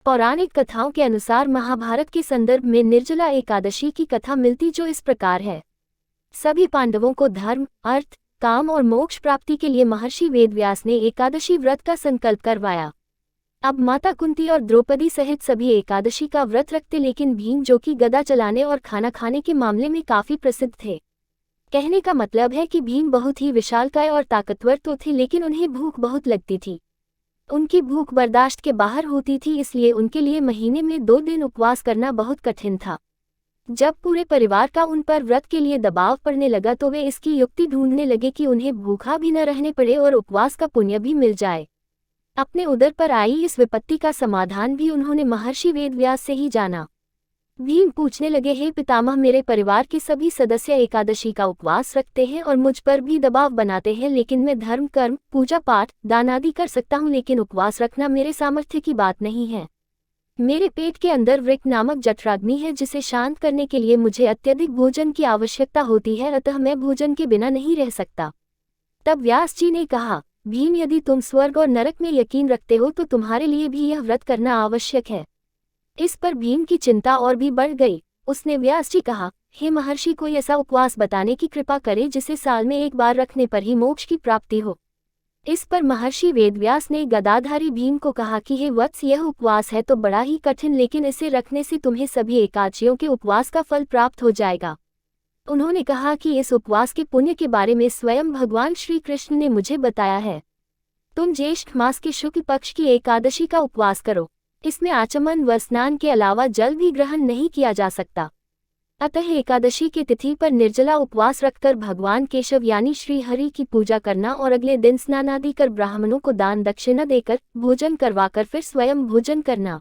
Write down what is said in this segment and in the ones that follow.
पौराणिक कथाओं के अनुसार महाभारत के संदर्भ में निर्जला एकादशी की कथा मिलती जो इस प्रकार है। सभी पांडवों को धर्म, अर्थ, काम और मोक्ष प्राप्ति के लिए महर्षि वेदव्यास ने एकादशी व्रत का संकल्प करवाया। अब माता कुंती और द्रौपदी सहित सभी एकादशी का व्रत रखते, लेकिन भीम जो कि गदा चलाने और खाना खाने के मामले में काफी प्रसिद्ध थे। कहने का मतलब है कि भीम बहुत ही विशालकाय और ताकतवर तो थे, लेकिन उन्हें भूख बहुत लगती थी। उनकी भूख बर्दाश्त के बाहर होती थी, इसलिए उनके लिए महीने में 2 दिन उपवास करना बहुत कठिन था। जब पूरे परिवार का उन पर व्रत के लिए दबाव पड़ने लगा तो वे इसकी युक्ति ढूंढने लगे कि उन्हें भूखा भी न रहने पड़े और उपवास का पुण्य भी मिल जाए। अपने उदर पर आई इस विपत्ति का समाधान भी उन्होंने महर्षि वेदव्यास से ही जाना। भीम पूछने लगे, हे पितामह, मेरे परिवार के सभी सदस्य एकादशी का उपवास रखते हैं और मुझ पर भी दबाव बनाते हैं, लेकिन मैं धर्म, कर्म, पूजा पाठ, दान आदि कर सकता हूँ, लेकिन उपवास रखना मेरे सामर्थ्य की बात नहीं है। मेरे पेट के अंदर वृक्क नामक जठराग्नि है, जिसे शांत करने के लिए मुझे अत्यधिक भोजन की आवश्यकता होती है, अतः मैं भोजन के बिना नहीं रह सकता। तब व्यास जी ने कहा, भीम, यदि तुम स्वर्ग और नरक में यकीन रखते हो तो तुम्हारे लिए भी यह व्रत करना आवश्यक है। इस पर भीम की चिंता और भी बढ़ गई। उसने व्यास जी कहा, हे महर्षि, कोई ऐसा उपवास बताने की कृपा करे जिसे साल में एक बार रखने पर ही मोक्ष की प्राप्ति हो। इस पर महर्षि वेदव्यास ने गदाधारी भीम को कहा कि हे वत्स, यह उपवास है तो बड़ा ही कठिन, लेकिन इसे रखने से तुम्हें सभी एकादशियों के उपवास का फल प्राप्त हो जाएगा। उन्होंने कहा कि इस उपवास के पुण्य के बारे में स्वयं भगवान श्री कृष्ण ने मुझे बताया है। तुम ज्येष्ठ मास के शुक्ल पक्ष की एकादशी का उपवास करो। इसमें आचमन व स्नान के अलावा जल भी ग्रहण नहीं किया जा सकता। अतः एकादशी की तिथि पर निर्जला उपवास रखकर भगवान केशव यानी श्री हरि की पूजा करना और अगले दिन स्नान आदि कर ब्राह्मणों को दान दक्षिणा देकर भोजन करवाकर फिर स्वयं भोजन करना।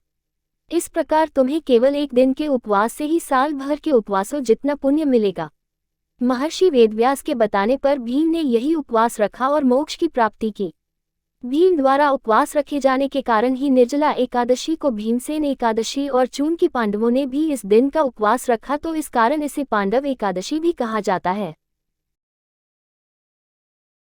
इस प्रकार तुम्हें केवल एक दिन के उपवास से ही साल भर के उपवासों जितना पुण्य मिलेगा। महर्षि वेदव्यास के बताने पर भीम ने यही उपवास रखा और मोक्ष की प्राप्ति की। भीम द्वारा उपवास रखे जाने के कारण ही निर्जला एकादशी को भीमसेन एकादशी और चून की पांडवों ने भी इस दिन का उपवास रखा, तो इस कारण इसे पांडव एकादशी भी कहा जाता है।